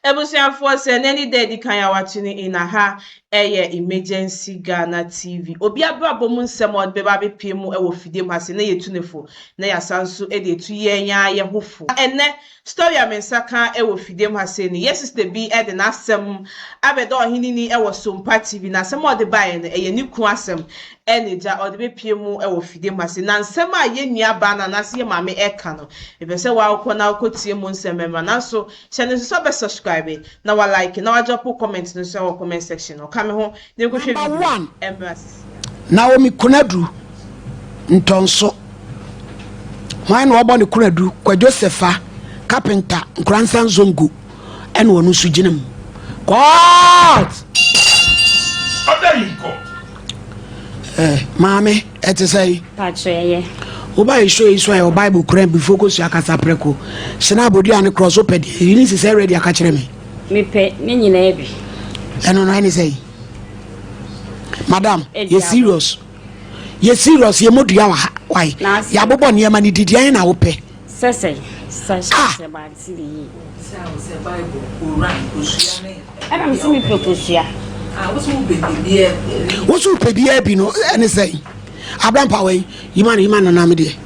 Ebusiafo se nani dedi kan ya watuni ina ha emergency Ghana TV. Obi abrabo mu nsem od beba be pemu e wo fide mu ase na yetunefo na ya sanso e de tu yenya ye hofo. Enne story amensaka e wo fide mu ase ni yes sister bi e de na asem abedo ohini ni e wo Sompa TV na asem od bae ne e ni ku asem eneja od be pemu e wo fide mu ase na nsem a ye nua ba na na se mame e ka no e be se wa akọ na akotie mu nsem memra na so channel so be subscribe na wa like na wa drop comment no so comment section o kame ho ne ko hwe video embassy Naomi Kunadu Ntonso Wan wo bɔ ne Kunadu kwa Josepha carpenter Nkransan Zongo ene wonu su ginam God Mame say Patreye Oba show is why your Bible kran before go so akasa preko sena bodi an cross oped you need to say ready aka kire me pe me nyina ebi eno no any say Madam you serious ye modua why ya bobo ne ma ni didian na wo pe sese ba ntiri se Bible Quran osua ne ana me se me proposua what's up pedia bi no any say Abraham Power Iman na me de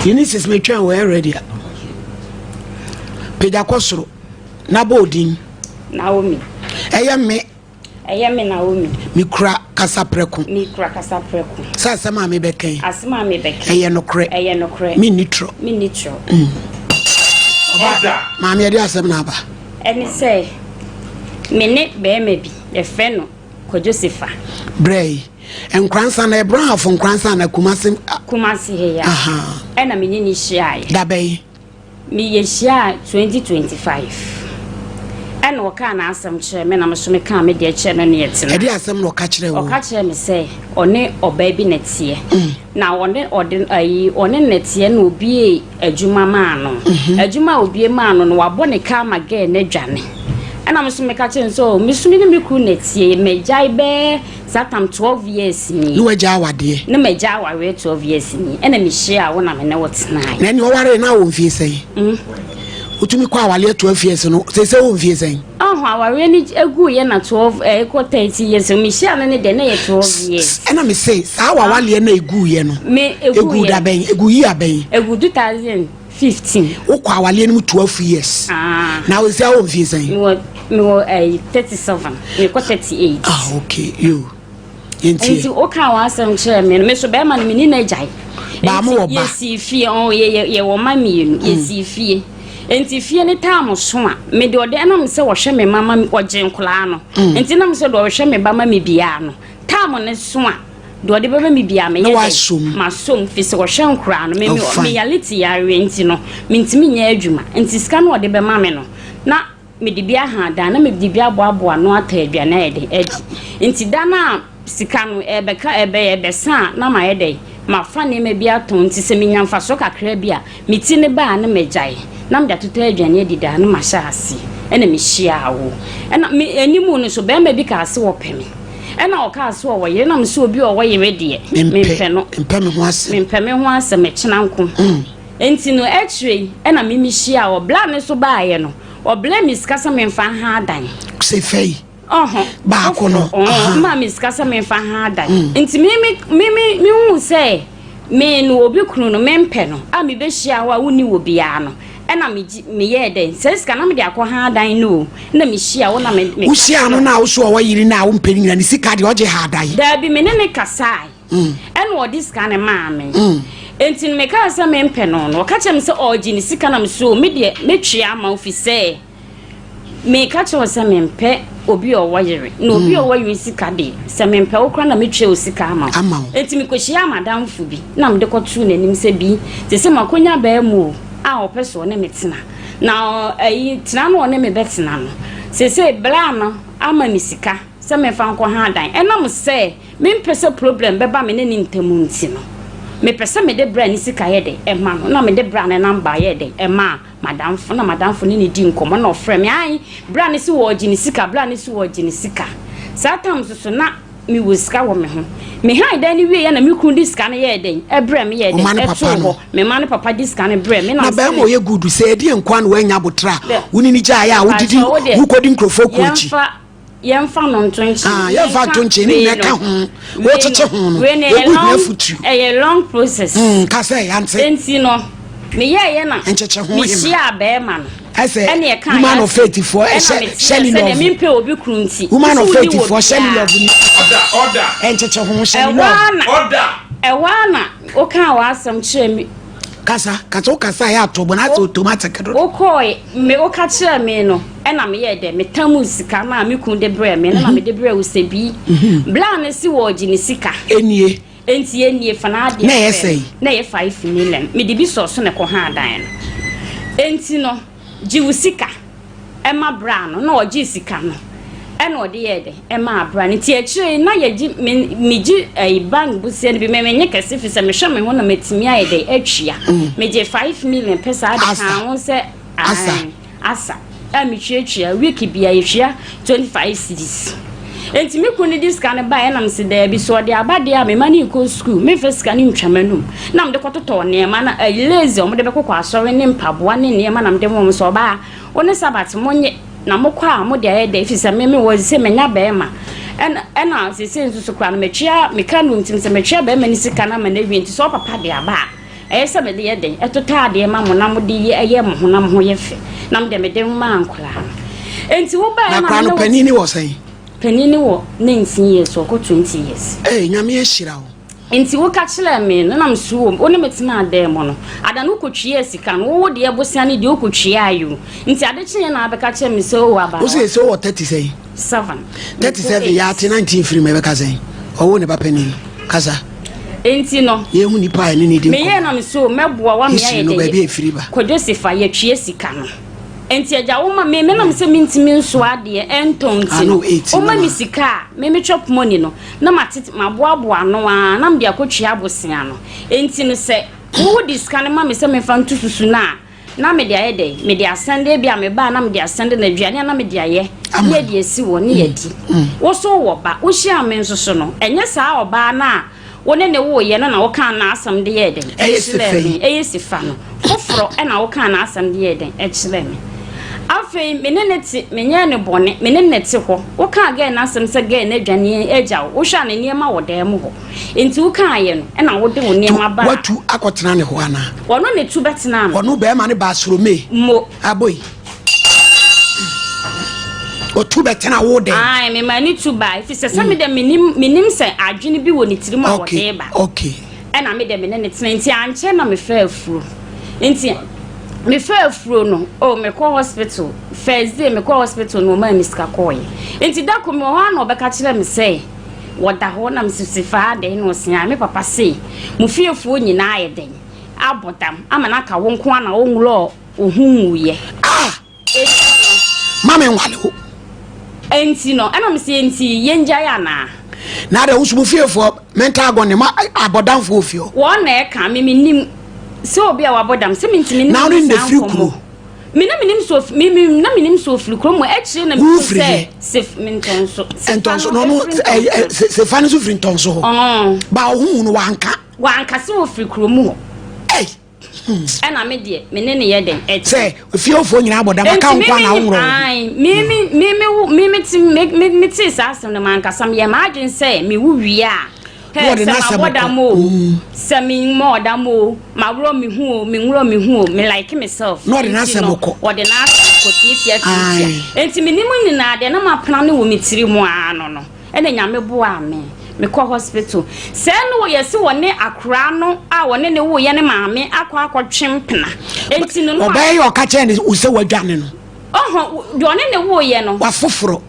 Genesis me twan we ready Peja kosoro na bodin Naomi eye me Naomi mi kura kasa preku sa asema me beken eye nokre mi nitro ma me de asem na ba eni say me ne be me bi e fe no ko Josepha Bray Nkransa na Abraham fo Nkransa na Kumasi he ya ena me ni hia da bay me ye hia 2025 ena o ka na asem kire me na me so me ka me de kire no ne yete e de asem no ka kire wo o ka kire me say one oba bi na tie na one na tie na obi adwuma ma no adwuma obi ma no no wabɔ ne ka ma ge na dwane ana me so me ka kire so me so me ne me ku na tie me jai be satam 12 years ni no agya awade ne me gya aware 12 years ni ena me hia wo na me ne wotena na ni o ware na wo mfie sei utumi kwa awale 12 years no se wo mfie sei aware ni egu ye na 12 ko 30 years me hia ne de na ye 12 years ena me sei sa awale na egu ye no me egu da ben egu yi aben egu 2015 wo kwa awale ni 12 years na wo se wo mfie sei me wo 37 me ko 38 okay you enti o ka wa asem kire me so be ma me ni na jai ba mo oba yesi fie ye wo ma mienu yesi fie enti fie ne taam so a me de ode na me se wo hwe me mama oje nkola no enti na me se do wo hwe me ba ma me bia no taam ne so a de ode be me bia me ye ma som fi se wo hwe nkola no me reality ya enti no me ntimi nya adwuma enti sika no ode be ma me no na me de bia ha da na me de bia boaboa no ata aduana edi enti da na sika no ebeka ebesa na ma yede ma fa ne me bia ton ti se me nyamfa so kakra bia me ti ne ba na me gyae na me da toto aduane edida na ma sha ase ena me hia wo ena me enimu no so be ma bi ka ase wo pemi ena o ka ase wo yere na me so obi o wo yere de me mpe no mpe me ho ase me kyena nko enti no x-ray ena me hia wo bla ne so ba ye no o bla mi skasa me mfa ha dan se fei ba kono ma miss kasa me fa ha da nti me hu say me no obi kunu no mempe no a me be hia wa woni wo bia no ena me ye den ses kana me de akọ ha dan no na me hia wo na me wo hia no na wo so wo yiri na wo mpeni na ni sika de oje ha dan da bi me ne kasai ena wo dis kana ma me enti me ka sa mempe no ka chem se oji ni sika na me so me de metwia ma ofise me ka che se mempe obi o wayere no obi o wayu sika de se mempe okra na metwe o sika ama enti me kohia madam fu bi na me de kotu na nim se bi te se makonya ba mu a opeso ne metena na ayi tena no ne me betena no se bla no ama me sika se me fa nko ha dan enam se me mpese problem beba me ne ntemu nti no me pese me de bra ni sika ye de ema no na me de bra ne number ye de ema madam fu ni di nkomo na ofre me ai bra ni si wo gi ni sika bra ni si wo gi ni sika satam so na me was scar wo me ho me ha dan ni wie ya na me kun dis kan ye den ebre me ye den eto me man papa dis kan ebre me na ba mo ye good say e di nkwa na wanya botra woni ni ja ya wodidi wo kodi nkrofo kochi yemfa no ntonchi yemfa ntonchi ni me ka ho wo cheche ho no e good na futu a long process ka say yanse enti no me ye na encheche ho me sia be ma no I say woman of faith for Shelly love me pe obi krunti woman of faith for Shelly love order encheche ho Shelly love order ewana o kan wa asam kire mi kasa ya to bona to automatic do o koi me o ka kire me no e na me ye de me tamu sika na me kun de bre me na me de bre usebi bla na si wo gi ni sika enie enti enie fana de na ye na ye 5 million me de bi so ne ko ha dan no enti no gi usika e ma bra no na o gi sika no e na o de ye de e ma bra ni ti e kire na ye gi me gi bank bu se bi me nye kase fi se me hwe me ho na metimi aye de atwia me gi 5 million pesa ade kan won se asa me twia week bia ye twia 25 cedis enti me kunu dis kan ba e na me se da bi so de abade a me mani ko school me first kan ntwamanum na me de kototo ne ma na lazy o me de be kokọ asori ne mpaboa ne ne ma na me de mo so ba woni sabat monye na mokwa mo de aye da fi se me wo se me nya be ma ena se nsusu kwa no me twia me kan ntim se me twia be ma ni sika na ma na wi nti so papa de aba ese me de ye den etota de ma mo na mo de ye mo ho na mo ye fe na me de ma ankura enti wo ba na kwa panini wo sai panini wo 19 years or 20 years nyame ehira wo enti wo ka kire me na msu wo oni metina ade mo no ada no kotwie sika no wo de ebosia ne de okotwie ayo nti ade kyenye na abeka kire me so wo aba wo se so wo 37 ya 19 free me beka sai owo ne ba panini kasa enti no ye hu ni pa ni ni de me ye na msu meboa wa me ya no ba bi efiri ba ko Joseph ye twie sika no enti aja wo ma me na me se mintimi nso ade entonti o ma mi sika me chop money no na matete maboaboa no a na me de akotwe abosia no enti no se wo discan ma me se me fa ntususu na me de ayede me de asende bia me ba na me de asende na aduane na me de aye ne de esi wo ne yadi wo so wo ba wo hia me nso so no enye saa oba na wone ne wo ye na wo kan na asam de yede sifa no foforo e na wo kan na asam de yede e kire me afei meneneti menye ne bone meneneti ho wo ka ga na asem se ga na dwane eja wo hwa ne niema wo da mu ho enti wo ka ye no e na wo de wo niema ba watu akotena ne ho ana wono ne tu betena no wono be ma ne ba soro me mo aboy o tu betena wo de ai me mani tu ba if se me de minim se adwene bi wo ne tirim a wo de ba okay e na me de meneneti enti anche na me fa afuru enti me fa afro no me call hospital first day me call hospital no ma miska koy enti da ko me ho na obeka kire me say woda ho na msisifa de no sia me papa say mu fiefuo nyina ayeden abodam ama na ka wo nko na wo nwuro ohunwuye mama nwale ho enti no na me say enti yenja ya na de wo su fiefuo mental agone ma abodam fo ofio wo na e ka me nim so obi a wabodam se mintimi na no de free kuro minim so free kuro mo e kire na mi say sef mintonso no se fani so free tonso ho ba ohun no wanka se o free kuro mu na me de me ne ye den e say fiofo nyina abodam aka nkwa na woro ai me ti sa asem na manka sam ye ma adwen say me wu wi a What na sabodamo sami mo damo mawro mi hu me like myself no na saboko what na kotifia enti minimu ni na de na mapana ne wo mitiri mu ano no ene nyame boa me call hospital se no wo yesi woni akra no a woni ne wo ye ne maame akotwempena enti no obey yo ka che ne use wadwane no de woni ne wo ye no wa foforo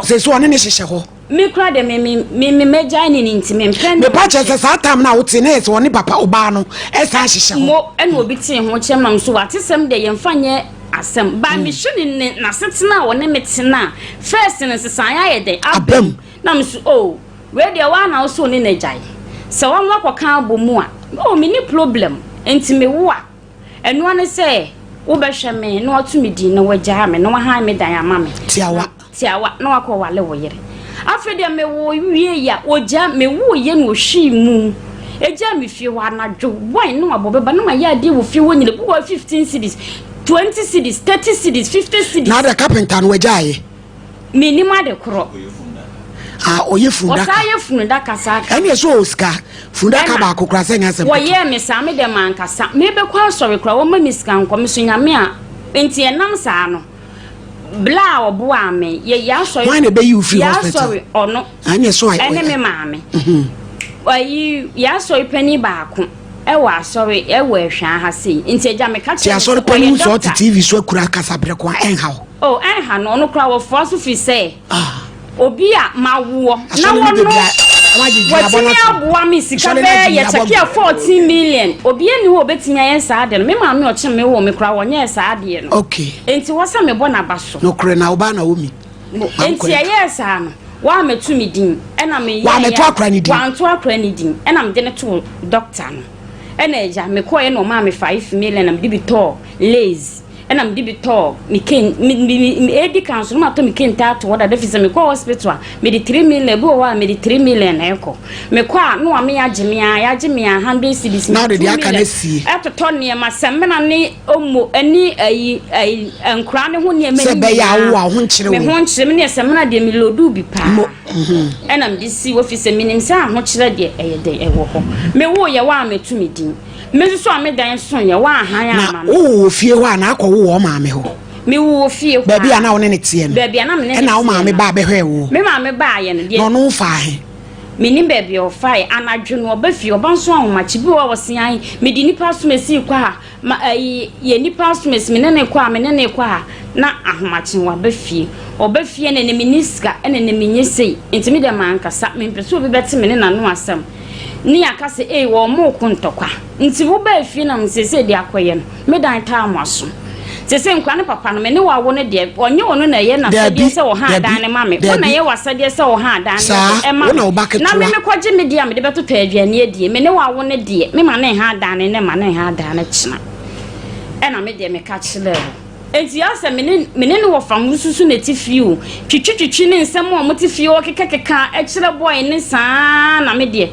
se so woni ne hyehye ho me kra de me meja ni ntime mpren me pa che sa tam na wote ne so woni papa oba no e sa hyehye ho mo ene obi tin ho chem nam so watesem de yemfanye asem ba me hwene ne na setena woni metena first ne sesan ya ye de abam nam so we de wa na so ni na jai se won wakoka abomu a me ni problem enti me wo a eno ane se wo be hwe me na otu me di na wagya me na wa han me dan ama me tiawa na wakọ wale wo yere afede me wo wie ya oja me wo ye no hwi mu eja me fie wa na dwo wine no abobeba no ma ya de wo fie wo nyile bu 15 cedis 20 cedis 30 cedis 50 cedis na the carpenter no wajaye minima de kro oye funda osaye funda kasa ene so oska funda ka ba kokra se nya se wo ye me sa me de man kasa me be kwa sori kra wo ma miska nkom so nyame a enti enam sa no bla obo ame ye ya sori why na be you feel ya hospital sori ono anya so ai ene me maame ayi ya sori pani ba ko e wa sori e wa hwa ha sei enti eja me ka ti asori pani so to TV so akura kasa bre ko en ha oh en ha no no kra wo force fi say obi a mawo na wono wati aboa mi sika be ye check 14 million obi eni wo betimi ayen saade no me ma me oche me wo me kra wonye saade no okay enti wosa me bona baso no kre na oba na omi enti aye sa no wa metu mi din ena me wa metu akra ni din wa nto akra ni din ena me de ne to doctor no ena eja me ko ye no ma me 5 million am dibi to lazy and I'm dibi talk me ken me edi council ma to me ken tato what da fisa me ko hospital me di 3 million bo wa me di 3 million eko me kwa no me agime a 100 cedis na de aka na sie eto to ne ma semena ne omo ani ayi enkura ne ho ne ma se be ya wo ho nkyere wo me ho nkyere me ne semena de me lodu bi pa and I'm di si office me nim sa ho kyere de eye de ewo ho me wo ye wa me tu me din me so am dan so ye wa han ya ma o fie wa na akọ wo maame ho me wo fie ba bia na wo ne tie no ba bia na me ne na wo maame ba be hwe wo me maame ba ye no de no no fa he me ni ba bia o fa anadwo no ba fie oba so ahomachi bi wo sian me di nipa so mesi kwa ye nipa so mesi me ne kwa na ahomachi wa ba fie oba fie ne minister ene ne menyesei ntimi de mankasa me mpeso obi beti me ne nanu asem ni akase wo mo kuntokwa nti wo ba fie na msese de akoye no me dan ta amaso sese nkwa ne papa no me ne wa wo ne de onye wono na ye na sade se wo ha dan ne mame wo na ye wasade se wo ha dan ne ma na me kwaje me de a me de beto ta aduane adie me ne wa wo ne de me ma ne ha dan ne ma ne ha dan ne kina na me de me ka chile enti asa me ne wo fam susu na tifiu twitwitwi ne nsem o motifiu o kekeka e kire boy ne saa na me de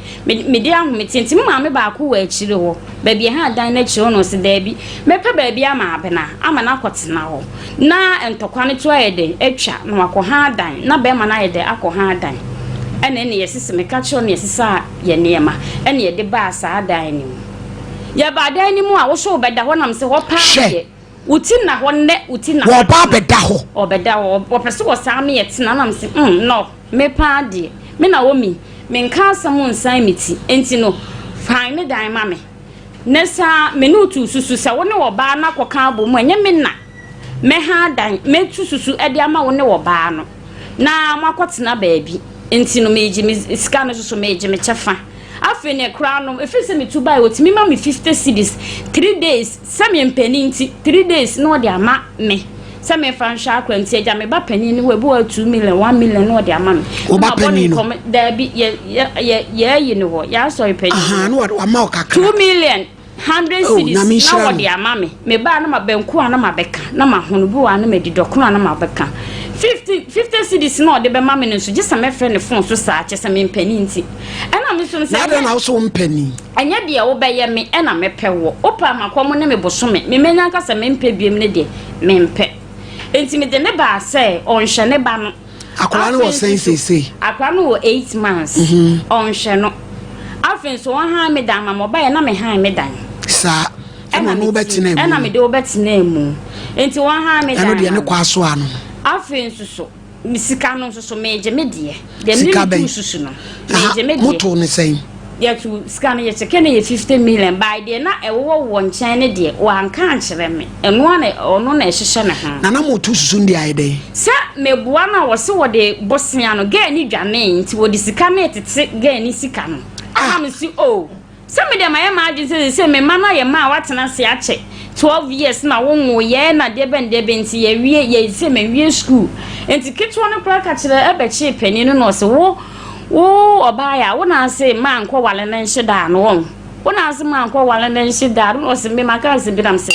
ahometi me ma me ba ko wa kire wo ba bi ha dan na kire no se da bi mepe ba bi ama abena ama na kwotena ho na entokwa ne to ayede etwa na wako ha dan na be ma na ayede akọ ha dan ene ne yesese me ka kire no yesesa ye niema ene ye de ba saa dan ni ya ba dan ni mu a wo so be da ho nam se ho pa ye utina honne utina wo ba beda ho obeda wo pese wo sa me yetina na mse no me pa de me na wo mi me nka asam nsan miti enti no fine me dan ma me nesa me no tu susu se wo ne wo ba na koka abo mu enye me na me ha dan me tu susu e de ama wo ne wo ba no na makotena baabi enti no meji me sika no susu meji me chefa afi ne kra no efise me tubai otimi ma me 50 cedis 3 days same mpani nti 3 days no de ama me same fansha akwa nti eja me ba pani ni we bo 2 million 1 million no de ama me o ba pani no da bi ye yi no ho ya so pani aha no wa ma o kakra 2 million 100 cedis na wo de ama me ba na ma benku ana ma beka na ma hono bu ana ma didokro ana ma beka 50 cedis no de be ma me nso gisa me fe ne phone so sa che se me mpani nti ena me so se na so mpani anya de wo be ye me ena me pe wo opa makom ne me bosome me menya nka se me mpe biem ne de me mpe enti me de ne ba se onhye ne ba no akwara no wo sei akwara no wo 8 months onhye no afen so ha me dan ma mo ba ye na me ha me dan sa ena no betina mu ena me de wo betina mu enti wo ha me dan eno de ne kwa so ano afen so misika no so meje medie de me susu no meje medie moto ne sei ya tu scan ye cheke ne 50 million by de na ewo wo nchen ne de wo anka ankere me eno na ono na ehihye ne ho na moto susu ndi ayede sa mebua na wo se wo de bosia no ga ni dwane nti wo de sika na etete ga ni sika no am si o se me de ma ye ma agi se me ma na ye ma watena se ache 12 years na wo nwo ye na de ben de benti ye wie ye se me wie school enti kitwo no kra ka kire ebechi pani no no se wo obaya wo na se ma nkwo wale na nhida no wo na se ma nkwo wale na nhida no se me maka se bi nam se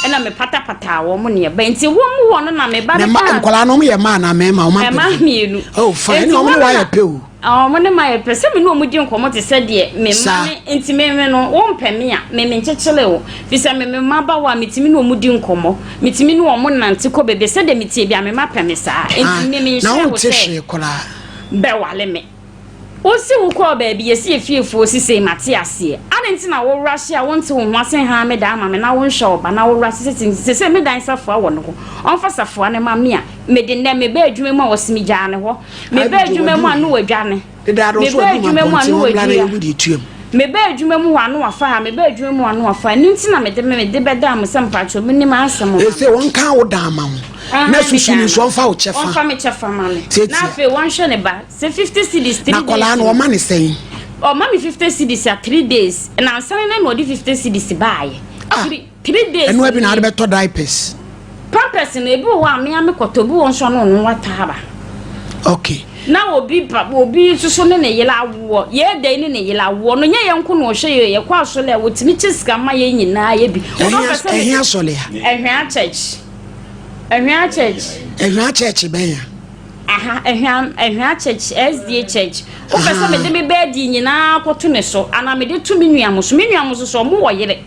ena me pata wo mo ne ba nti wo mo wo no na me ba na nkola no mo ye ma na me ma o ma mienu oh fine no mo wa ye pe o mo ne ma ye pe se me no mo di nkomo te se de me ma me nti me no wo mpe me a me nchechele o fi se me ma ba wa metimi no mo di nkomo metimi no mo nante ko bebe se de metie bia me ma pe me saa nti me na nhye wo wo te se hwe kola be wale me o si wo ko ba bia si efiefo si se mate ase ane nti na wo rush a wonte wo ho asen ha me da ma me na wo nhwe ba na wo rush se me dan safo a wo no onfa safo ane ma me a me de ne me ba adwuma mu a wo simi gya ne ho me ba adwuma mu anu wadwane me ba adwuma mu anu wadwane me ba adwuma mu anu afa ha me ba adwuma mu anu afa ni nti na me de be da am sam pacho me ni ma asem e se won kan wo da ma wo na susu ni so onfa wo chefa onfa me chefa ma me na fe won hwe ne ba se 50 cedis 3 days na kola no ma ne sen o ma me 50 cedis a 3 days na san na no di 50 cedis baaye 3 days eno abi na ade beto diapers pampers na ebi wo a me kotobu won so no no wata ba okay na obi susu ne yela wo ye de ne yela wo no nye yenko no hwe ye kwa so le wo timi chiska ma ye nyina ye bi ehia sole ha ehia church ben ya aha ehia church SDA church o pese me de me bedi nyina kwoto ne so ana me de tumi nuamoso so mo wo yire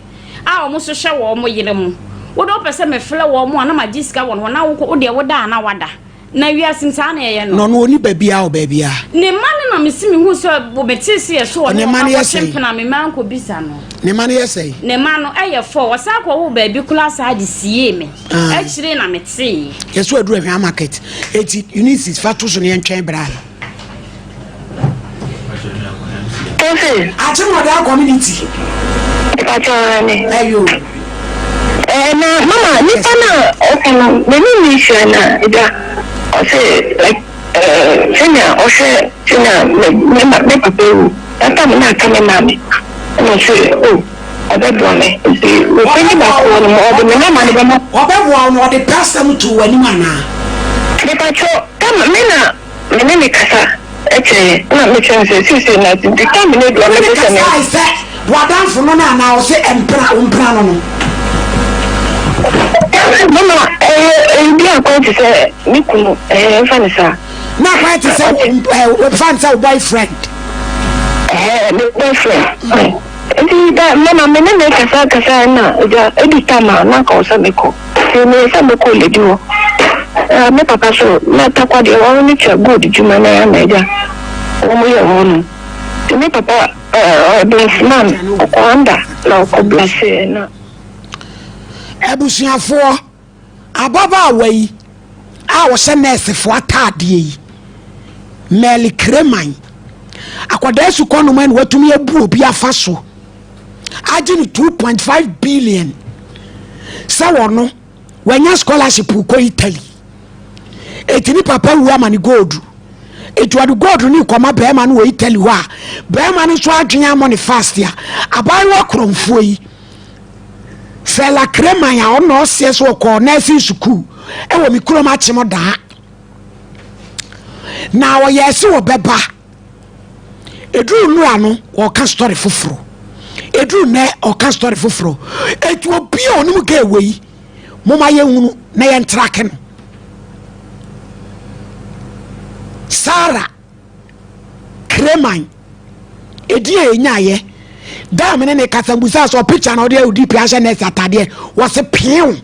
a o mo so hwe wo mo yire mu wo do pese me fle wo mo ana ma jiska wo na wo de wo da na wada na wiasim sa na ye no no oni babia o babia ne mane na mesimi hu so bo betisi ye so ne mane ye sei na me man ko bisa no ne mane ye sei ne man no eye for wasa ko wo baabi kula sa ade sie me a kire na mete ye so adu ahwa market eti unisis fatu so ne ntwen bra Tofi Achimoda community Pachane ayo na mama ni pana okana me ni shana ida I say like Senya Oshe Senya me papu ata me na kame mami no say oh obedwa me see we think back on mo obe me na mani be mo obedwa no the person to wani mana me pacho kama me na kasa eche na me chance si na the time me do me say me I say wadanfo no na o say empra no mama bi akwa ti say mi kunu fanisa na kwa ti say we fanisa boyfriend my boyfriend da mama me na kasa na ja editama na ka osa meko se me sa meko le diwo me papa so na takwa de wo ni cha good juma na ya na ja wo mo ye wonu me papa businessman ko anda na ko blase na ebusuafo ababa awai a wo se nurse fo atade yi meli kreman akwada su kono man watumi abu obi afa so agini 2.5 billion sa wono wanya scholarship ko Italy etini papa wu amani gold etuadu gold ni kwama be ma no wo Italy wa be ma no so adwenya money fast ya abai wa kromfo yi Fela krema ya ono sie so ko nursing school e wo mi kuro ma chimo da na wo yesi wo beba eduru nu ano wo ka story foforo eduru ne o ka story foforo etu obi onu mu ga ewe mo ma ye hunu na ye ntrack no Sara krema edi enyaye da me ne kasambusa so picture na odi UDP ahye na atade wo se piu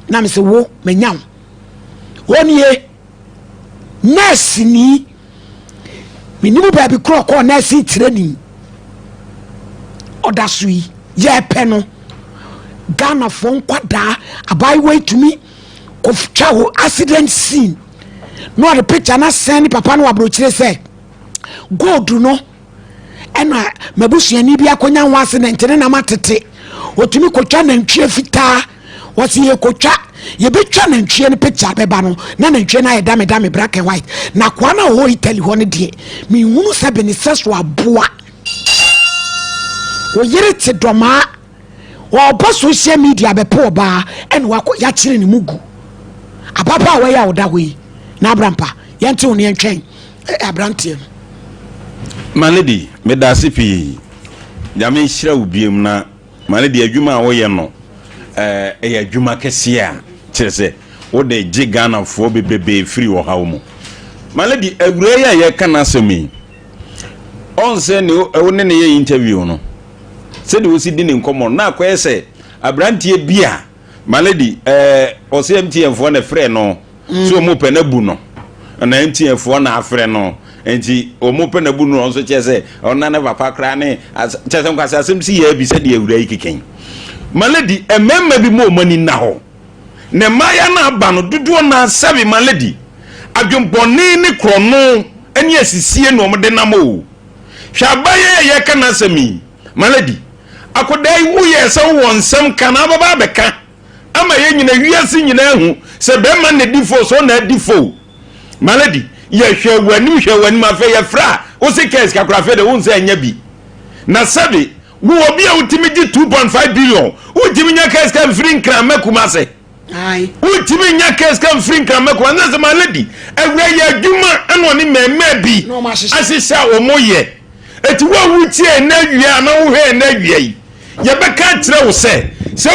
na me se wo menyaw wonye nurse ni minimu baby kro ko nurse training odasui ye pe no Ghana fon kwada abai way to me ko chawo accident scene no the picture na send papa no abrochire say go do no ena mabusuani bia konya wase na ntene na matete otumi kotwa na ntwe fitaa wase ye kotwa ye betwa na ntwe ne picture beba no na ntwe na ye dame black and white na kwa na ho Italy ho ne de mi hunu se be ne seso aboa wo yire te doma wo bo social media be po ba ena wa ya kire ne mugu ababa wa ya oda hoyi na abrampa yente wo ne ntwen abrantie Malady medasi pi nyame hira ubiem na malady adwuma a wo ye no adwuma kɛseɛ a kyerɛ sɛ wode gye Ghanafoɔ bebebe firi wɔ ha mu malady awura yi a yɛka no asɛm yi ɔnsɛ ne wone ne yɛ interview no sɛde wosi di ne nkɔmmɔ na akɔyɛ sɛ abranteɛ bi a malady ɔsɛ MTN-foɔ ne frɛ no so ɔmo pɛ na bu no na MTN-foɔ na afrɛ no enti ɔmo pɛ na bu no ɔnso kyerɛ sɛ ɔna ne papa kra ne kyerɛ sɛ nkwasɛ asɛm si yɛ bi sɛ de awura yi keken malady ɛmɛma bi mo mani na hɔ ne maya na aba no dodoɔ na sɛbi malady adwempɔne ne krono ɛne asisie no ɔmo de nam o hwɛ abayɛ yɛ ka na asɛm malady akodai wo yɛ sɛ wo nsɛm kana baba bɛka ama yɛ nyina wiase nyina hu sɛ bɛma ne difo so na difo malady yɛ hwɛ w'anim afɛ yɛ fra wo se kɛs kakra fɛ de wo nsɛ anya bi na sɛbi wo obi a wotimi gye 2.5 billion wotimi nya kɛs kan firi nkran makuma sɛ ai wotimi nya kɛs kan firi nkran makuma na sɛ malady awura yɛ adwuma ɛna ɔne mɛmɛ bi asesa wo mo yɛ eti wo wutie na wia na wo hɛ na wia yi ye beka kire wo se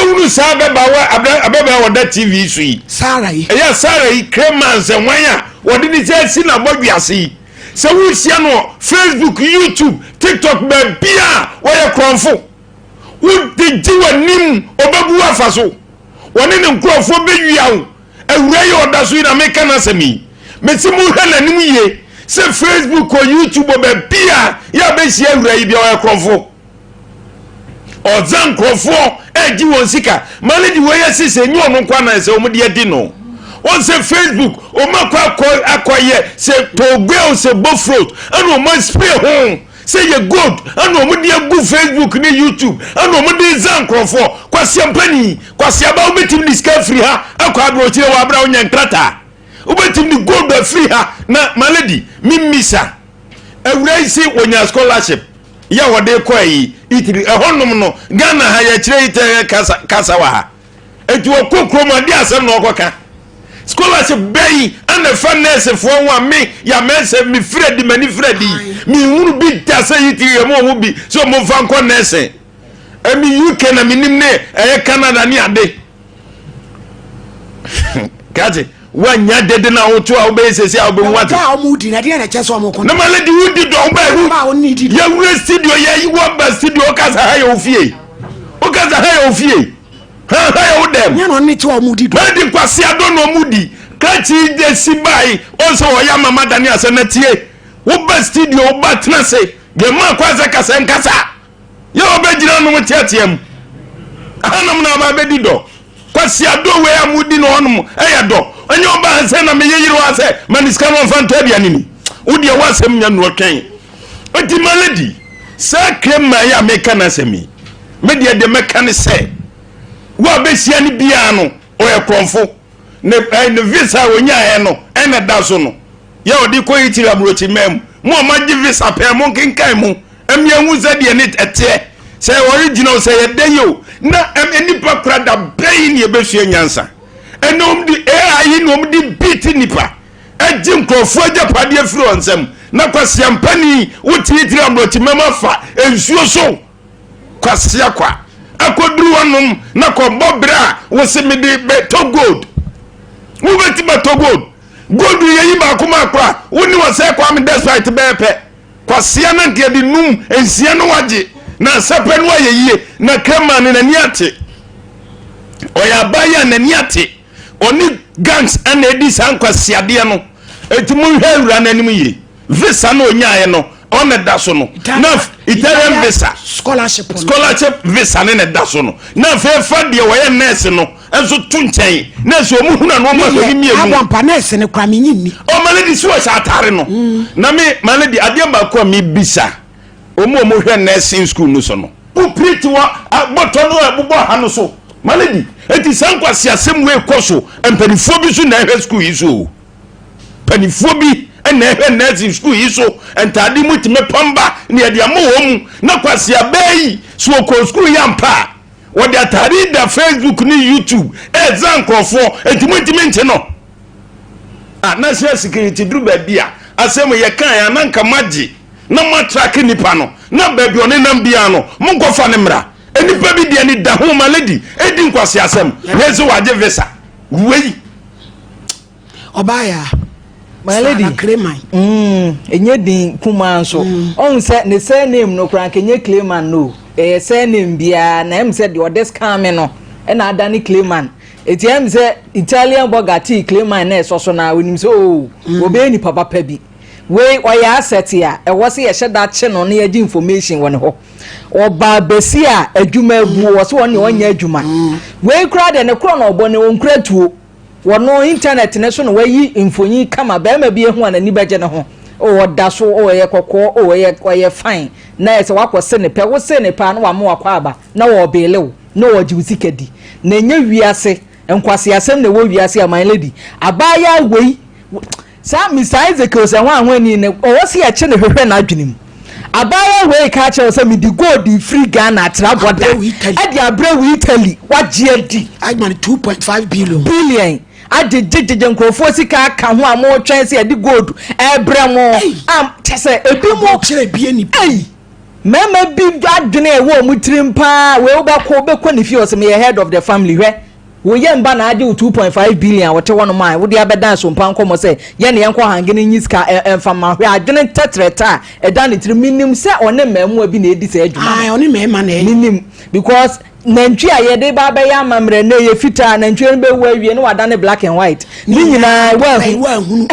wunu sa abeba wo da TV so yi Sara yi eya Sara yi kreman se wan a wo de ni se na bodwiase yi se wo sia no Facebook, YouTube, TikTok ba bia wo ye kronfo wo de ji wanim obabu afaso woni ne nkrofo be wia wo awura ye oda so yi na meka na semi meti mu hɛ nanim ye se Facebook or YouTube ba bia ya be sia awura yi bia wo kronfo ozan krofo eji won sika malady we yesise nyi onu kwa na se omu de adi no on se Facebook o makwa akoye se togwe se bofrot anu o ma spray ho se ye good anu omu de gu Facebook ni YouTube anu omu de zan krofo kwase ampani kwase aba obetim diska free ha akwa abrochire wa abra onyan krata obetim ni gold free ha na malady mimisa awura isi onya scholarship ya wode kwai itiri ehonum no Ghana ha ya kire ite kasa wa ha eti okokrom ade asem no okoka scholarship bay and fa nurse fo wa me ya mense mi fredi mani fredi mi hunu bi tase itiri mo bi so mo fa nko nurse emi UK na minim ne Canada ni ade kaje wanya dede na woto a obesese a obewatu ka omudi na de na cheso omoko na malady wudi do ba ya wure studio ya yi wa studio kaza ha ya ofie o kaza ha ya ofie ha ya odem ya no ni ti omudi do di kwase ado no omudi ka chi de sibai o so o ya mama dani asenatie wo ba studio o ba tenase ge ma kwaza kasa nkasa ya obejira no mutiatiam anam na ba bedi do kwase ado we amudi no onum eya do onye oba hanse na meyeyiri wa se maniska no mfanta bia nini wodi wa asem nya no twen oti malady sa krema ya meka na semi media de meka ne se wa besia ni bia no o ye kronfo ne visa onya he no ene da so no ya odi ko yitiri abrochi mem mo ma gi visa pe mo kinkan mu emia hu ze de ne ete se original se ye den yo na enipa kra da bayin ye besua nyansa enom di AI nom di beat nipa ejim krofo ajapade afiri onsem na kwasia mpani wotitiri amroti mema fa ensuo so kwasia kwa akoduru wonom na kobobra wosemede beto gold wo beti beto gold ye yi ba kuma akra woni wose kwa me despite bepe kwasia na nke di num ensia no waje na sepe no ayeye na krema ne nani ate oya baya nani ate oni gangs and edi sankwasia de no etimu hwura nanim ye visa no onyae no on da so no na Italian visa scholarship visa ne da so no na fa de woye nurse no enso tu nchen nurse omu huna no ma so ni miemu abampa nurse ne kwa menyini o malady so wa atare no na me malady ade ba kwa me bisa omu hwe nursing school no so no u pretty wa boto no abubo ha no so malady eti sankwasi asem we koso empanifo bi so na hwe school yi so panifo bi na hwe nursing school yi so entade mutime pamba ne ye de amwo na kwasi abai so ko school yampa wo de atare da Facebook ni YouTube ezan krofo eti mutime nche no national security dru ba bia asem ye kan ya nanka maji na ma track nipa no na ba bi one nam bia no mo gofa ne mra enipa bi de ni da ho ma lady edi nkwase asem yeso waje visa wei obaya my lady enye din kuma nso on say ne surname no kran kenye Clayman no surname bia na em say the odes scam no na adani Clayman eti em say Italian Bugatti Clayman na so na wonim so obe ni papa pa bi we oya asset ya e wo se ye hyeda che no na ye gi information won ho oba besi a adwuma bu wo so won ne onya adwuma we kra de ne kro na obo ne won kra tuo wono internet ne so no wayi infonyi kama ba ma bi ehu anani beje ne ho o da so o ye kokko o ye fine na ese wakose ne pe wo se ne pa na wa mo wakwa aba na wo belew na wo jiwusikadi na nya wiase enkwase asem na wo wiase a my lady abaya wei sa Mr. Ezekiel se wan hwani ne o se ye che ne hwehwe na adwenem abaya wei ka che se me di gold free Ghana traboda e di abrewu Italy waje adi I man 2.5 billion ajejeje nkrofo sika aka ho amo twen se adi gold ebre mo tese ebi mo kire bie ni mama bi adwene e wo mutirim pa we obako beko ne fie o se me head of the family hwe wo ye mba na ade 2.5 billion wote wono man wo de abeda so mpa nkomo se ye ne yenko hangene nyiska emfama hwe adwene tetreta eda ne tiri minim se one mamu abi na edi se adwuma one mema na minim because nantwi a ye de ba ba ya mamre na ye fita nantwi no be wa wie no wada ne black and white ni nyina wa hunu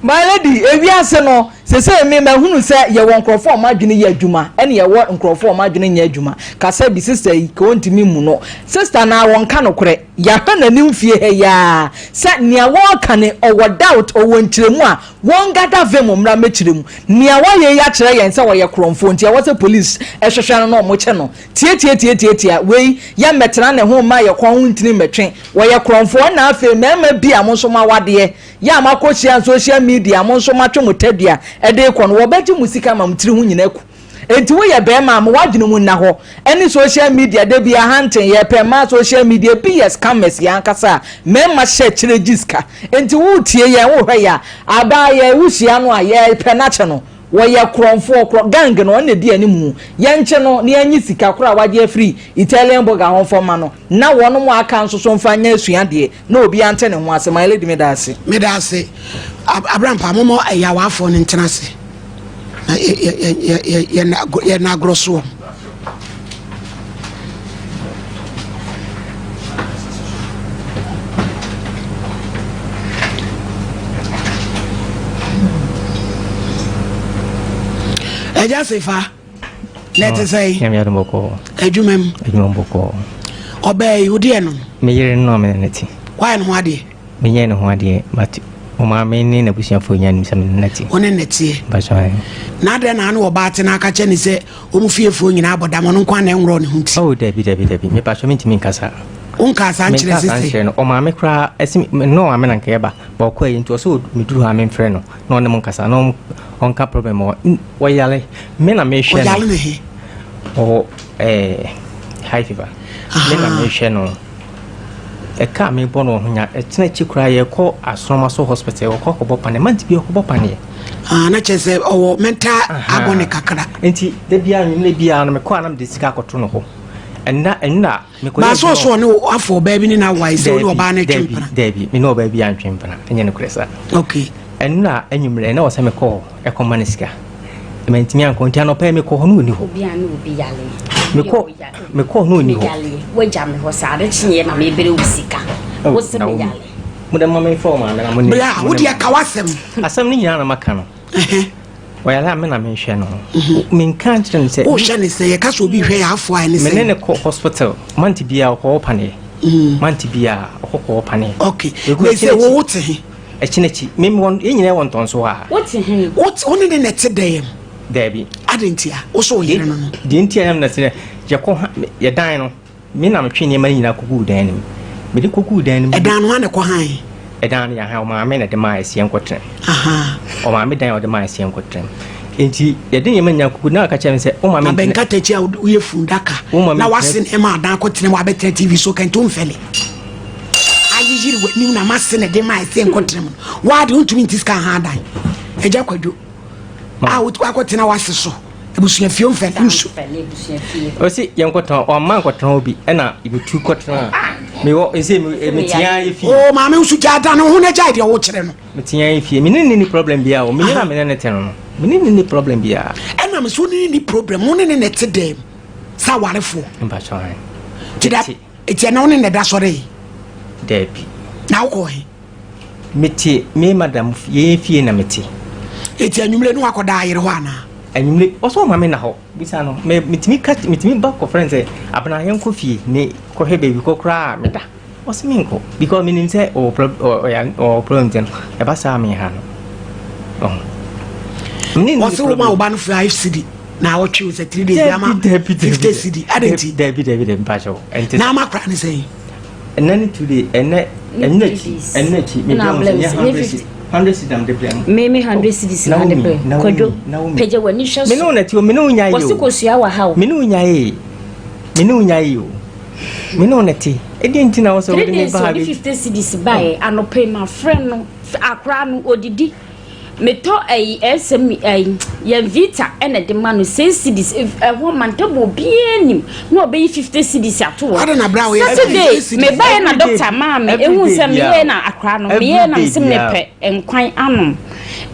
my lady ewiase no se me hunu se ye won krofo ma dwene ye adwuma ene ye wo nkrofo ma dwene ye adwuma ka se bi sister yi ko ntimi mu no sister na won ka no kore ya ha na nim fie he ya se nia wo ka ne o doubt o won kiremu a won gada vemo mra mekiremu nia wo ye ya kire yen se wo ye kromfo ntia wo se police ehwehwe no mo che no tie we ya metena ne ho ma ye kwa ho ntini metwe wo ye kromfo na afa mema bi a mo so ma wade ya makochia social media mo so ma twe motadua ede ko no wo beji musika ma mtiri hu nyina ku enti wo ye be ma mo wadwene mu na ho any social media de bia hunting ye pe ma social media bi yes scammers ya nkasa mema she kire jiska enti wo tie ye wo hwe ya aba ye wusia no a ye pe na che no wo ye kromfo gang no na di animu ye nche no ne anyi sika kora waje free Italian burger ho forma no na wono mo aka nso so mfa nya asuade na obi ante ne ho ase my lady me da ase Abraham pa momo ya wafo ne ntena se na ye na grosso eja sefa let say yamya mboko ejumem mboko obey udi eno me yire no me neti why no ade me nye no ade but o ma me ni na busia fo nya nim se me neti one neti ba so na ade na no ba ate na aka che ni se o mu fie fo nyina aboda mo no kwa na enwro ne hunti oh debi me ba so me ntimi nkasa unka san chire sisi no o ma me kra esi no ame na nke ba ba ko yi nto so me duru ha me mfre no no ne mo nkasa no onka problem o yale me na me hwe yale ne he o high fever me na me hwe no e ka me bono nya e tena chi kra ye ko asroma so hospital ko ko bopane manti bi ko bopane na chese o mental agony kakra enti de bia me bia no me ko anam de sika koto no ho enna me ko ba so no afọ ba bi ni na wise o no ba na twempana debi me no ba bi an twempana enye no kresa okay enna enyumre na wose me ko e ko manisika mentimi an ko ntia no pa me ko no ni ho bia no bi yale me ko no ni ho we jam ho sa de chinye na me bere usika wo se me yale mo de mama inform na mo ni bra wo de ka wasem asem ni nyina na maka no wayala me na me hwe no me kan tren se o hwe ne se ye ka so bi hwe ya afo ai ne se me ne ko hospital manti bia ko pane manti bia ko pane okay me se wo wote echinechi me won enyina won tonso ha wote he what oni ne net dem debi adentia o so yire no de ntia yam na se je ko ye dan no me na me twe ne mani na kugu dan nim me de kugu dan nim edan no ane ko han edan ya ha o ma me na de ma ese enkotre aha o ma me dan o de ma ese enkotre enti ye de ye manya kugu na ka chem se o ma me ben ka tachi a wo ye fundaka na wasin e ma dan ko tene wa betre TV so kan to mfele ayijiri ni na masene de ma ese enkotre mo wa de untumi ntiska ha dan eja kwadwo a wo akotena wase so ebusua fie mfa nsu osi yankoton o man koton obi na ibetu koton me wo ese me tia efi o ma me nsu jada no ho na jai de wo kire no me tia efi me ni problem bia o me na me ne ten no me ni problem bia na me so ni problem mo ne ne te dem sa warefo mba chon tida eti na one ne da sore debi na wo he meti me madam ye fie na meti eti anwumle no akoda ayere ho ana anwumle oso ma me na ho bisa no me mitimi ba ko friends e abna yen ko fie ne ko he baby ko kra me da osi me nko because me nim say o problem ten e ba sa me ha no ni osi wo ma wo ba no 5 cedi na wo twi se 3 days ama 50 cedi adenti David mpacho na ma kra ne say enani today energy me don't 100 cedam de plan me 100 cedis na de plan kojo peje wani hwe me no na ti o me no nya yi o wasi kosua wa ha o me no nya yi o me no na ti e di ntina wo so we de ba 50 cedis buy anope my friend no akra no odidi meto SM ya vita ene de manu 6 cedis ho mantabo bienim no be 50 cedis ato wo ada na bra we me buy na doctor ma me ehun se me ye na akra no me ye na se me pe enkwan anom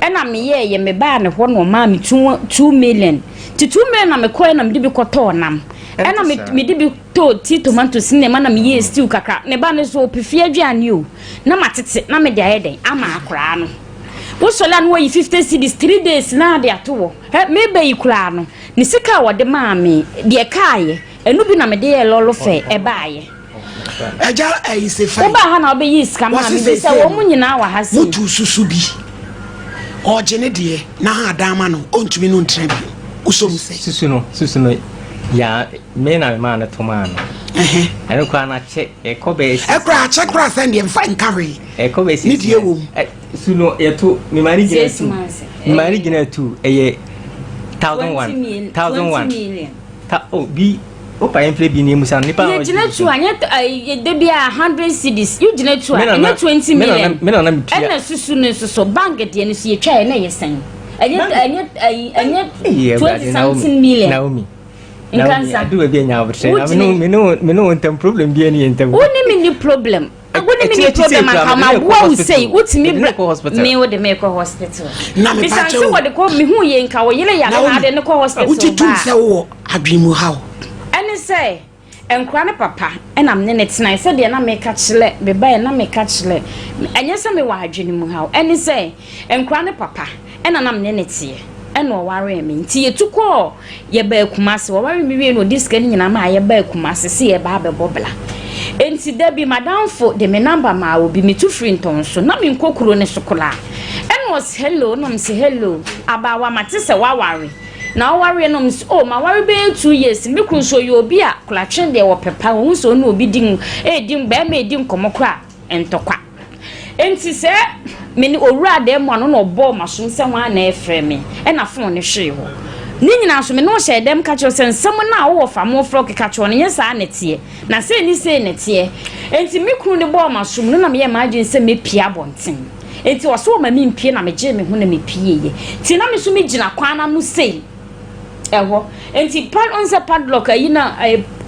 ena me ye me buy ne ho no ma me 2 million ti 2 million na me koy na me de bi koto nam ena me de bi to ti tomato sinema na me ye stew kaka ne ba ne so opifie aduane o na matete na me de ayeden ama akra no wo sola no yi 50 cedis 3 days na de ato me be yikura no ni sika wo de maame de kaaye enu bi na me de ye lolo fe e baaye eja se fa wo ba ha na obe yi sika maame bi se wo munyina wa ha se mutu susu bi ojene de na ha adama no ontumi no ntra bi usom se susu no ya me na me ma na to ma no eno kwa na che e ko be e kra che kra send dem fa nka hwe e ko be si ni die wo suno yeto mi mari gina tu eye 1001 ta o bi o pa emple bi ni musa ni pa o gina tu anya de bia 100 cedis you gina tu anya 20 million me na pia ena susu ne so bank de ne si etwa na ye san anya 20 something million Naomi do be nya obre me no ntem problem bi ani ntem woni ni problem agoni mi problem akama wo say wotimi me wo de me ko hospital na me pa che wo de ko me hu ye nka wo yele ya na de ne ko hospital wuti tum se wo adwimu hawo ene say enkra ne papa ena me ne tena se de na me ka chile be ba na me ka chile enye se me wa adwene mu hawo ene say enkra ne papa ena na me ne tie ena o ware me nti yetuko ye ba kumase wo ware me wie no diska ni nyina ma ye ba kumase se ye ba bebobla enti dabi madamfo de me number ma obi me tu free nton so na me nkokuro ne sokola en was hello no me say hello abawa mate se waware na waware no me oh ma ware be 2 years me kun so ye obi a kolatwen de wo pepa wo so no obi din din ba me din komokra entokwa enti se me ni owura de mo no no bo masom se ho na efre me e na fon ne hwe ho ni nyina so me no hye dem ka cho sensem na wo fa mo fro ka cho ne yesa na tie na se ni se ne tie enti me kunu de bo masom no na me ye magin se me pia bonten enti wo so ma mi mpie na me je me ho na me pie ye ti na me so me gina kwana no sei eho enti pan on se padlock ayi na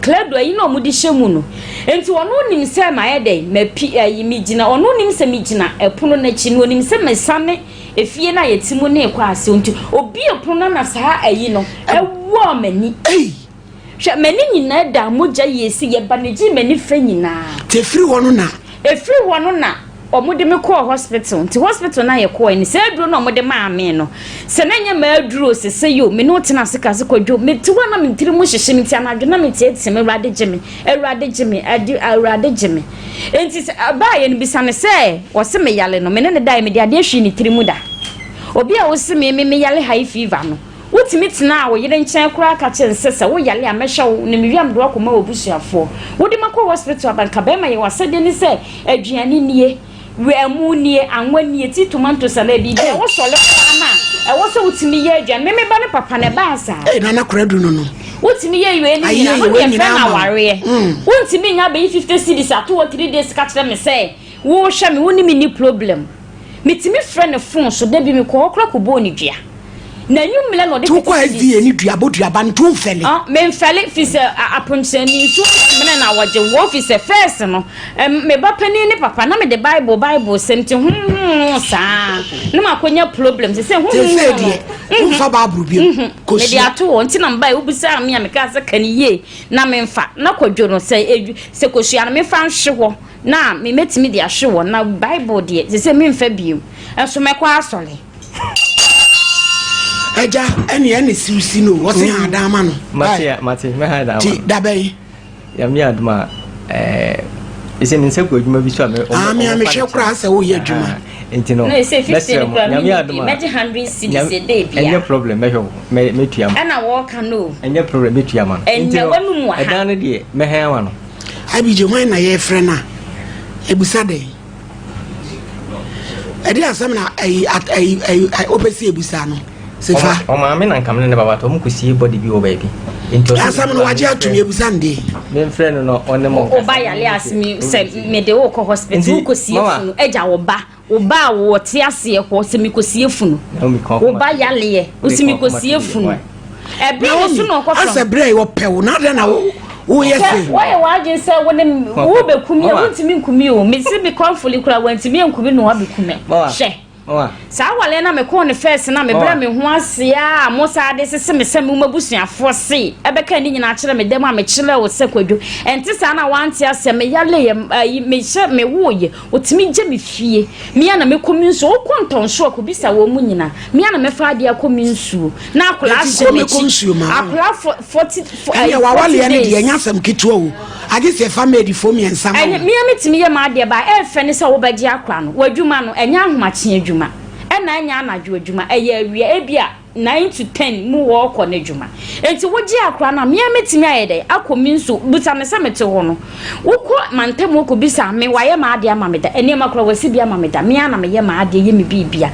kledo ayi na omudi hyemu no enti wono nim se ma ye dey ma pi ayi mi gina ono nim se mi gina epono na chi no nim se me sane efie na yetimu na ekwa ase nti obi epono na saa ayi no ewo mani hwe mani nyina da moja yesi ye baneji mani fe nyina te free wono na efiri wono na omude me call hospital nti hospital na ye call ni se aduro na omude ma ame no se na nya ma aduro se se yo me no tena sika se kwadwo me ti wana me ntiri mu hyehye me ti anadwo na me ti eti me urade geme enti se ba ye no bisa ne se wo se me yale no me ne dai me de ade hwi ni tiri mu da obi a wo se me yale high fever no wotimi tena wo yire nchen kura ka che nsese wo yale a mehwa wo ne mewiam do akoma obusuafo wo de makọ hospital abanka be ma ye wasede ni se aduane nie wemu nie anwanie ti tomato salad bi de wo sole na wo se wotimi ye aduane me ba ne papa ne ba asa na kura du no wotimi ye yue ni na wo ye fe na ware wotimi nya be 50 cedis ato 3 days ka kire me se wo hwe me woni mi ni problem mitimi frɛ ne phone so da bi me ko okra ko bo ni dua na nyumle no de tu kwa vie ni duaba ntu mfele me mfele fi se aponchani su me na waje wo fi se first no me ba pani ni papa na me de bible semti sa na makonya problem se de mfa bible bi ko si me de ato won ti na mba ubisa me ameka se kaniye na me mfa na kwadwo no se ko hia na me fa nhwe ho na me metimi de ahwe wo na bible de se me mfa biom enso me kwa asole eja ene siusi no wo se adama no mate me ha da ti dabai ya mi aduma ese min se ko aduma bi so me me hwe kura se wo ye aduma enti no no se 50 ya mi aduma me 100 cedis a day bia any problem me tuam ana wo ka no any problem me tuam enti no edan no de me ha wa no abije hwan na ye frɛ na ebusa de edi asem na ai opesi ebusa no sefa o ma me na nkam ne baba to mu kusie body bi o baby enti asem no waje atum ebusa nde me friend no one mo o ba yale asmi se me de wo ko hospital ko sie funu eja wo ba wo te ase ko se mi ko sie funu wo ba yale o se mi ko sie funu e bi wo su no ko so ase bre wo pewo na de na wo yes why waje se wo ne wo be kumi wo ntimi nkumi o me se be confuli kura wo ntimi nkumi no wa be kume hwe sa wale na me ko ne first na me bra me ho ase a mo sa de sese me se me mabusuafo se ebe ka ni nyina kire me dem a me kire wo se kwadwo enti sa na wanti ase me yale ye me hye me woye otimi gye me fie me ya na me komi nso o kontonso ko bisa wo mu nyina me ya na me fa de akomi nso na akola hye me akola 40 ya wa wale ne de nya sam kitwo wo age se family fo mi ensam me ya metimi ye ma de ba e fe ne se wo ba gi akora no wadwuma no enya ahomache adwuma ena anya anadwo adwuma eye awia ebia 9 to 10 mu wo kɔ ne adwuma enti wogi akora na me metimi ayede akomi nso buta me se mete ho no wokɔ mantem wokɔ bisa me waye ma ade ama me da eni makora wasi bia ama me da me ana me ye ma ade ye me bibia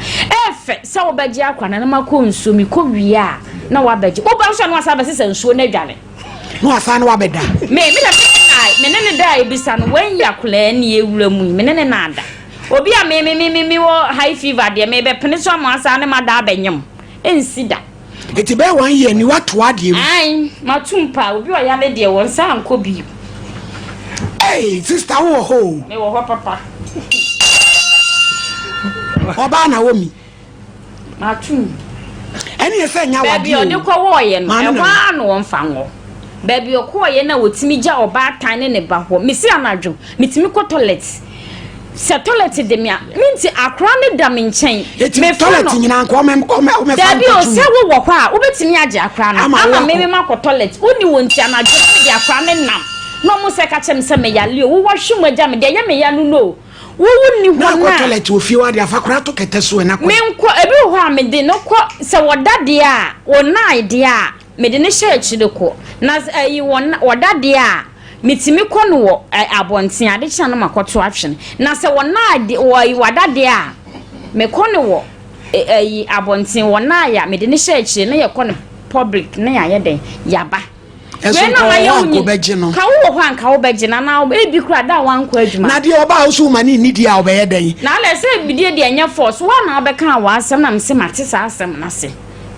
efe se wo bagi akora na makɔ nso mi kɔ wia na wa bagi wo ba so no asa ba se nsuo na dwane no asa na wa beda me da me ne da ebisa no wan yakora ni ewura mu me ne na ada obi a me wo high fever de me be pene so am asa ne ma da abanyam ensida eti be 1 year ni watu ade mu ai matumpa obi o ya le de won sa anko bi sister wo ho me wo ho papa oba na wo mi matum eni ese nya wa bi o de ko wo ye no e wa no won fa ngo baby o ko ye na wotimi gya oba tan ne ba ho mesi anadwo mitimi ko toilet se toilet de me minti akra ne da me nchen me toilet nyina nko me baby o se wo wo kwa obetimi age akra no ama me ma ko toilet oni wonti anadwo de akra ne nam no mo se ka chem se me yale o wo hwe mo agya me de ye me ya no no wo ni ho na ko toilet o fie wa de afakra to kete so na ko me nko ebi ho a me de no ko se wodade a wo na ide a me de ne hye chide ko na ayi wodade a mitimi ko no wo abonten ade kya no makoto ahwe na se wona ade wo wadade a me ko no wo ayi abonten wona ya me de ne hye chide na ye ko no public na ya ye den yaba eso ko beje no ka wo ho anka wo beje na na ebi kura da wanko adwuma na de oba so mani ni dia obeye den na le se bidie de anya force wo na obeka wa asem na mse mate sa asem na se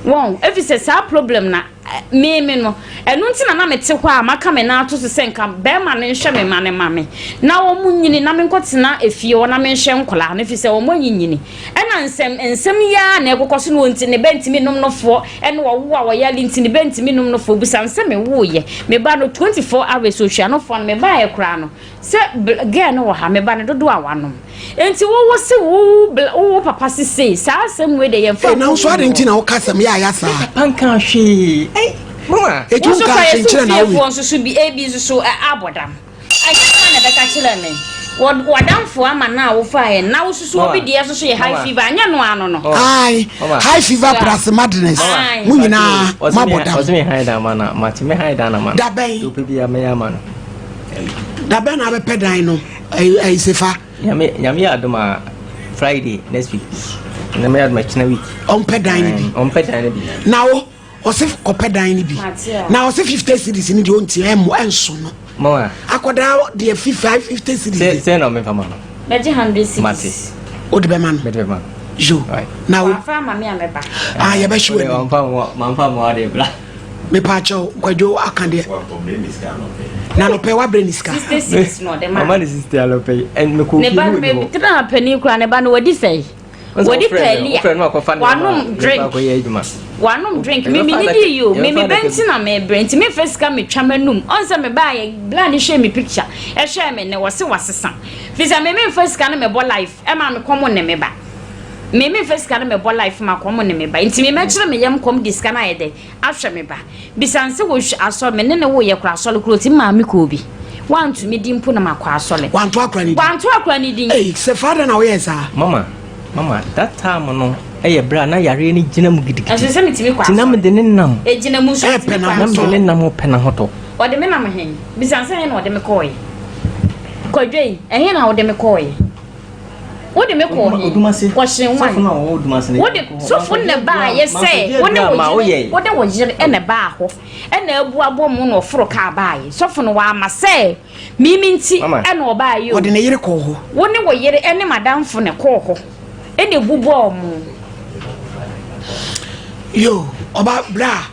won efise sa problem na me no enu nti na mete hɔ a maka me na ato se nka be ma ne nhwe me ma ne mame na wo munyini na me nkotena efie wo na me nhwe nkola na efise wo monyinyini ɛna nsem ya na ekokoso no nti ne bentimi nom nofo ɛne wo wo a wo ya linti ne bentimi nom nofo busa nsem me wo ye me ba no 24 hours ohia no fo me ba ye kra no se girl no wo ha me ba ne dodo a wanom enti wo se wo papa se sa asem we de ye fa na so ade nti na wo kasem ya ya sa panka hwe mama etu ka chenchira na wo nso so bi ebi so abodam anya na beka chira ne wadamfo ama na wo fa ye na wo susu obi de so ye high fever anya no ano no ai high fever plus madness munyina mabodam o se me high da mana mati me high da na mana da ben do bi ya me ya mana da ben na be pedan no ai sefa nyame adoma Friday next week na me adoma china week on pedan bi na wo o se ko pedan ni bi na o se 50 series ni de onti enso no mama akoda de 50 series say no me fama no beje 100 mate o de be man be man yo na wo Afa mami ameba. ya be hwe mamfa mo ade bla me pa cho kwadwo akande na no pe wa breniska 66 no de mama ni sister alope en me ko ne ba me tira pani kura ne ba no wadi sei wadi peli wanom drink wanom drink me need you me benti na me brent me first come me twamanum onse me ba ye blind share me picture e share me ne wose wasesa fisa me first come me bo life e ma me komo ne me ba me first come me bo life ma komo ne me ba nti me kire me yam kom diska na ye de ahwe me ba bisanse wo aso me ne wo ye kura aso lo ti ma me ko bi want me dimpo na makwa asole wanto akra ni din eh se father na we sa mama that time no bra na yare ni gina mu gidi aso se me timi kwa gina mu de ne nam gina mu so pe na nam de ne nam pe na hoto o de me nam hen bisanse hen o de me koy kodwei hen na o de me koy o de me koy odumase ko hyen wan so na o odumase ne o de so fun ne ba ye se o de wo yire e ne ba ho e na abu abo mu no foro ka ba ye so fun wa ma se mimi nti e na o ba ye o de ne yire ko ho wo ne wo yire e ne madam fo ne ko ho e de bubu omu yo oba bra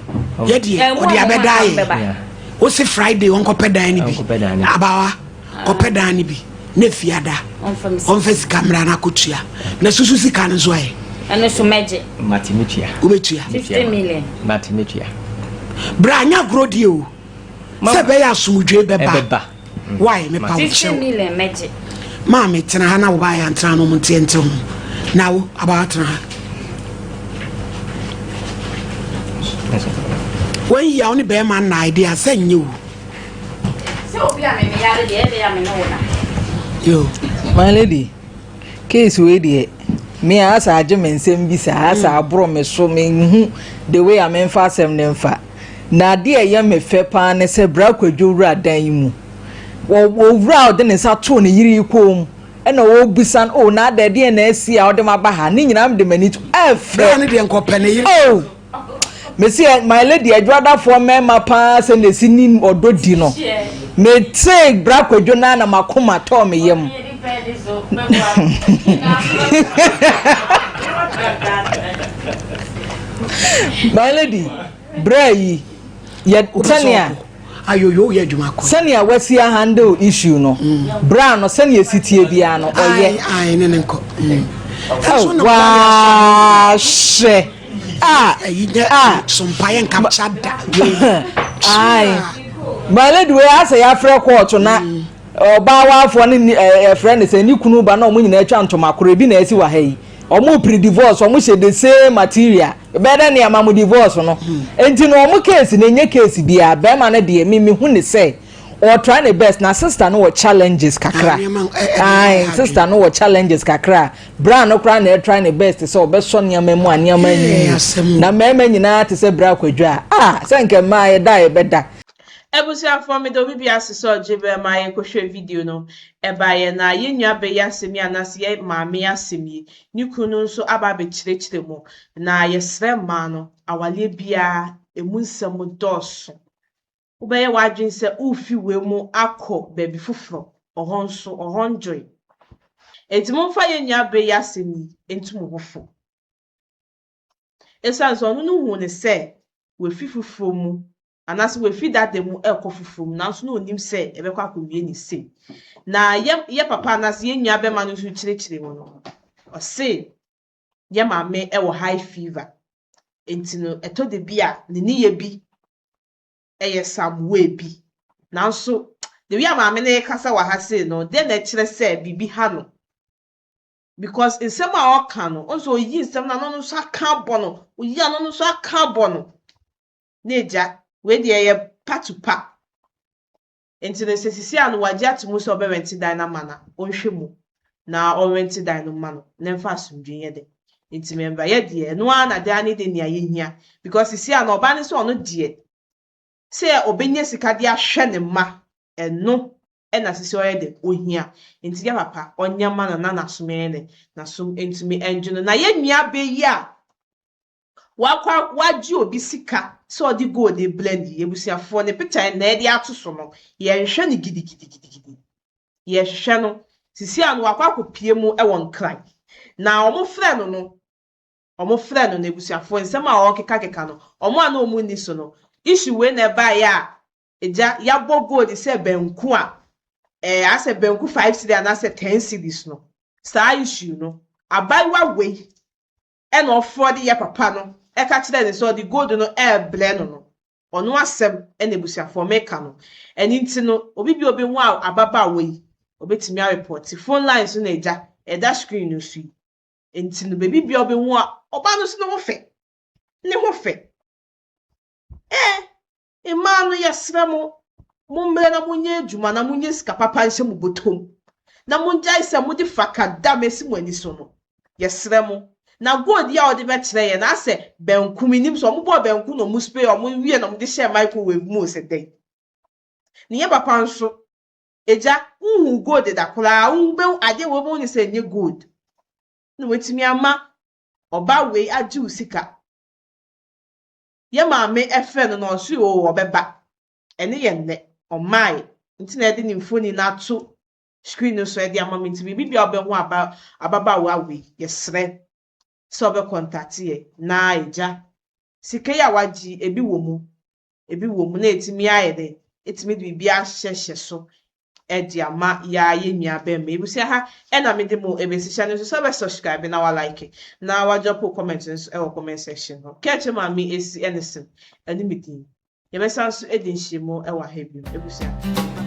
ye de o de abeda ye o si Friday on ko pedan ni bi abawa ko pedan ni bi ne fiada on fesi camera na kotua na susu sika no so aye eno so meje matimetua ubetua 50 million matimetua bra nya grodi o se be ya sumudwe beba why me pa 50 million meje ma me tena ha na wo ba ya ntena no mutiente ho na wo aba tena ha when ya oni be man na idea senye o se obi a me yare de e ya me no na yo my lady case we dey me asa agyemen bi sa asa abro me so me hu the way am enfa asem ne mfa na de ye me fe pa ne se bra kwadwo wura dan mu wo wura de ne sa to ne yiri kom e na wo busan o na de de na asi a wo de maba ha ne nyina am de mani to bra ne de nkope ne yiri oh me see my lady adwada for me ma pa se ne sini ododi no me take bra kwadwo na na makoma to me yam my lady bray ye tania ayoyo ye dwuma ko sania wasi handle issue no bra no sania sitie bia no oye ai ne nko wa she sompaye captured ai my lady we asa ya frɛ court na oba wafo ne friend say ni kunu ba na omo nyina atwa ntomakoro bi na asi wa ha yi omo pre divorce omo she the same material better ne amamu divorce no enti no omo case na nye case bia be ma na de mimi hu ne say or try the best na sister no challenges kakra ai sister no challenges kakra bra no kra na try the best so obeso ne amamu aniama ni na mema nyina te say bra kwadwa say nke ma ye da ye beda ebusia for me do bibia seso jebe ma ye kohwe video no eba ye na ye nua be ya semi anase ye maame asemi ni kunu nso aba be kirekire mu na ye sre ma no awale bia emu nsem doso ubeye wadwin se ufi we mu akọ baby fufuro ohonso ohonjoy etimomfa ye nua be ya semi entumu hofo esanso no hu ne se we fifufuro mu anase we fi that dem ekofufum na so no onim se ebekwa akowie ni se na ye papa anase ye nua be ma no so kirikire mu no o se ye maame e wo high fever entino eto de bia ne niye bi eye samwe bi na so de wi maame ne kasa wa ha se no de na kire se bibi ha no because nsem a oka no onso yi nsem na no so aka bono oyi ano no so aka bono neja we de ye patupa enti ne sesisi anu waje atumu so be rent dynama na onhwemu na o rent dynama no ne mfa asumdwen de enti member ye de no ana de ani de nia yehia because sisi anu oba ne so ono de se obenye sika de ahwe ne ma eno na sisi oye de ohia enti ya papa onyama na na some ne na so enti me enjuno na ye nua be yi a wakwa waji obi sika so di go dey blend ebusiafo ne picture na e dey atoso no ye hwehwe ne gidi ye hwehwe no sisi anu wakwa kopie mu e won kran na ọmụ frɛ no n'ebusuafo nsɛm a ɔkeka no ɔmụ a na ɔmụ ni so no issue wei na ɛbaa ya eja yabɔ gold sɛ banku a asɛ banku 5 cedi anaasɛ 10 cedis no saa issue no abaayewa wei ɛna ɔfoɔ de yɛ papa no ɛka kyerɛ ne sɛ ɔde gold no ɛɛbrɛ no ɔno asɛm ɛna ebusuafo meka no ɛne nti no obi bi hu a ababaawa yi obetumi a report phone lines no eja ɛda screen no so yi nti no baby bi hu a ɔba no so ne ho fɛ mmaa no yɛsrɛ mo mmerɛ na monyɛ adwuma na monyɛ sika papa nhyɛ mo bɔtɔm na mongyae sɛ mode fakada mesi mo ani so no yɛsrɛ mo na gold ya ɔde bɛkyerɛ yɛ na asɛ banku minim so ɔmo bɔ banku no mu spray ɔmo wie na ɔmo de hyɛ microwave mu sɛ dɛn ne yɛ papa nso eja nhu gold da koraa nhu ade wo mo ni sɛ nye gold na wetumi ama ɔba wei agye usika yɛ maame ɛfɛ no na ɔso o ɔbɛba ɛne yɛ nnɛ ɔmae nti na ɛde ne mfoni na ato screen no so ɛde ama me nti bibi bia ɔbɛho ababaawa wei yɛsrɛ sɛ ɔbɛcontact yɛ na agya sika yi a wagye ebi wɔ mu na etimi ayɛ de etimi de bibi ahyehyɛ so ɛde ama ya yɛnua bɛm ebusia ha ɛna me de mo ebesihya no so sɛ subscribe na wa like na wa drop comment nso ɛwɔ comment section ho kɛkye ma me esi ɛnesim ɛne me din yɛbɛsan so ɛde nhyɛmu ɛwɔ ha bi ebusia